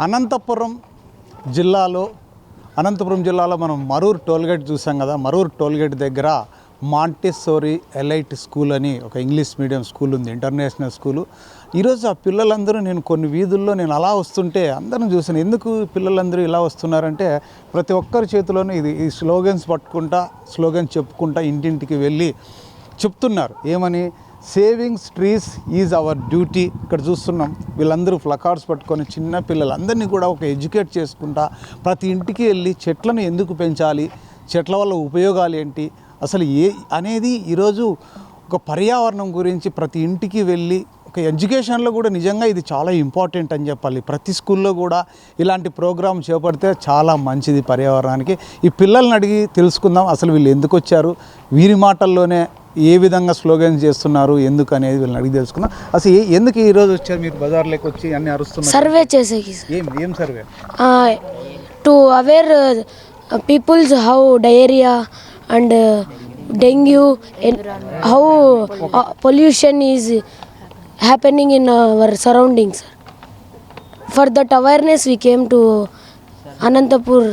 అనంతపురం జిల్లాలో మనం మరూర్ టోల్గేట్ చూసాం కదా. మరూర్ టోల్గేట్ దగ్గర మాంటెస్సోరీ ఎలైట్ స్కూల్ అని ఒక ఇంగ్లీష్ మీడియం స్కూల్ ఉంది, ఇంటర్నేషనల్ స్కూలు. ఈరోజు ఆ పిల్లలందరూ నేను కొన్ని వీధుల్లో నేను అలా వస్తుంటే అందరం చూసాను. ఎందుకు పిల్లలందరూ ఇలా వస్తున్నారంటే ప్రతి ఒక్కరి చేతిలోనూ ఈ స్లోగన్స్ పట్టుకుంటా, స్లోగన్స్ చెప్పుకుంటా ఇంటింటికి వెళ్ళి చెప్తున్నారు. ఏమని? Savings trees is our duty. ఇక్కడ చూస్తున్నాం వీళ్ళందరూ ప్లకార్డ్స్ పట్టుకొని చిన్న పిల్లలందరినీ కూడా ఒక ఎడ్యుకేట్ చేసుకుంటా ప్రతి ఇంటికి వెళ్ళి చెట్లను ఎందుకు పెంచాలి, చెట్ల వల్ల ఉపయోగాలు ఏంటి అసలు అనేది ఈరోజు ఒక పర్యావరణం గురించి ప్రతి ఇంటికి వెళ్ళి ఒక ఎడ్యుకేషన్లో కూడా నిజంగా ఇది చాలా ఇంపార్టెంట్ అని చెప్పాలి. ప్రతి స్కూల్లో కూడా ఇలాంటి ప్రోగ్రాం చేపడితే చాలా మంచిది పర్యావరణానికి. ఈ పిల్లల్ని అడిగి తెలుసుకుందాం అసలు వీళ్ళు ఎందుకు వచ్చారు, వీరి మాటల్లోనే ఏ విధంగా స్లోగన్స్ చేస్తున్నారు, ఎందుకు అనేది వీళ్ళని అడిగి తెలుసుకుందాం. అసలు ఎందుకు ఈరోజు వచ్చారు మీరు బజార్లోకి వచ్చి అన్ని అరుస్తున్నారు? సర్వే చేసేకి. ఏం survey? To aware peoples how diarrhoea and dengue, how pollution is happening in our surroundings. For that awareness we came to Anantapur.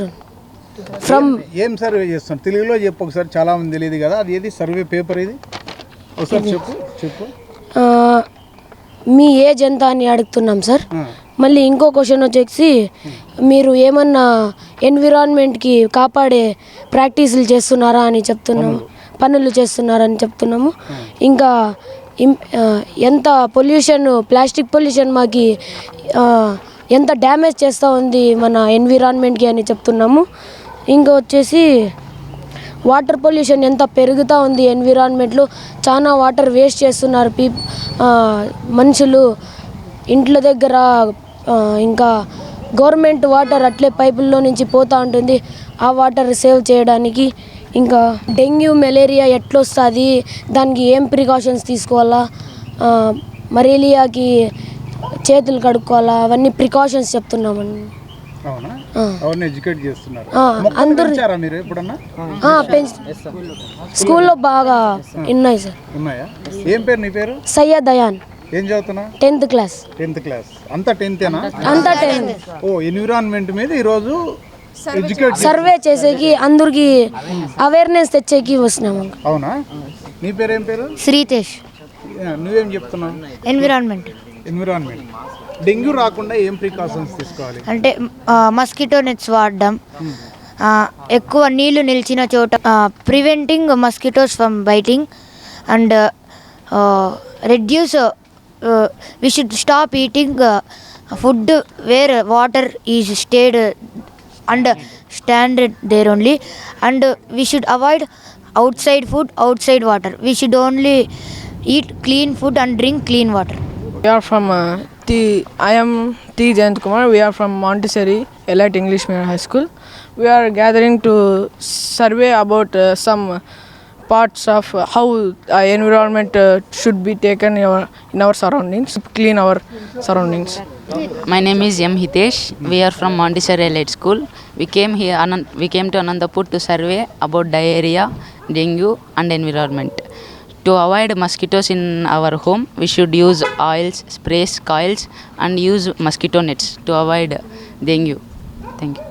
ఏం సర్వే చేస్తున్నారు? తెలుగులో చెప్పు ఒకసారి, చాలా మంది తెలియదు కదా. అది ఏది సర్వే పేపర్ ఇది? ఒకసారి చెప్పు. మీ ఏజ్ ఎంత అని అడుగుతున్నాం సార్. మళ్ళీ ఇంకో క్వశ్చన్ వచ్చేసి మీరు ఏమన్నా ఎన్విరాన్మెంట్కి కాపాడే ప్రాక్టీసులు చేస్తున్నారా అని చెప్తున్నాము, పనులు చేస్తున్నారని చెప్తున్నాము. ఇంకా ఎంత పొల్యూషన్, ప్లాస్టిక్ పొల్యూషన్ మాకి ఎంత డ్యామేజ్ చేస్తూ ఉంది మన ఎన్విరాన్మెంట్కి అని చెప్తున్నాము. ఇంకా వచ్చేసి వాటర్ పొల్యూషన్ ఎంత పెరుగుతూ ఉంది ఎన్విరాన్మెంట్లో, చాలా వాటర్ వేస్ట్ చేస్తున్నారు మనుషులు ఇంట్ల దగ్గర. ఇంకా గవర్నమెంట్ వాటర్ అట్లే పైపుల్లో నుంచి పోతూ ఉంటుంది, ఆ వాటర్ సేవ్ చేయడానికి. ఇంకా డెంగ్యూ, మలేరియా ఎట్లొస్తుంది, దానికి ఏం ప్రికాషన్స్ తీసుకోవాలా, మలేరియాకి చేతులు కడుక్కోవాలా, అవన్నీ ప్రికాషన్స్ చెప్తున్నామండి. స్కూల్లో బాగా ఉన్నాయి సార్. ఏం పేరు నీ పేరు? సయ్యద్ దయాన్. ఏం చదువుతున్నా? 10th class. అంతా 10th-ఏనా? అంతా 10th. ఎన్విరాన్మెంట్ మీద ఈరోజు సర్వే చేసేకి, అందరికి అవేర్నెస్ తెచ్చేకి వస్తున్నాము. అవునా? నీ పేరు ఏం పేరు? శ్రీతేష్. నువ్వేం చెప్తున్నావు? ఎన్విరాన్మెంట్. డెంగ్యూ రాకుండా ఏం ప్రికాషన్స్ తీసుకోవాలి అంటే మస్కిటో నెట్స్ వాడడం, ఎక్కువ నీళ్లు నిలిచిన చోట preventing mosquitoes from biting and reduce we should stop eating food where water is stayed and standard there only, and we should avoid outside food, outside water. We should only eat clean food and drink clean water. We are from I am T. Jayant Kumar. We are from Montessori Elite English Medium High School. We are gathering to survey about some parts of how environment should be taken in our surroundings, clean our surroundings. My name is M. Hitesh. We are from Montessori Elite School. We came to Anantapur to survey about diarrhea, dengue and environment. To avoid mosquitoes in our home, we should use oils, sprays, coils and use mosquito nets to avoid dengue. Thank you.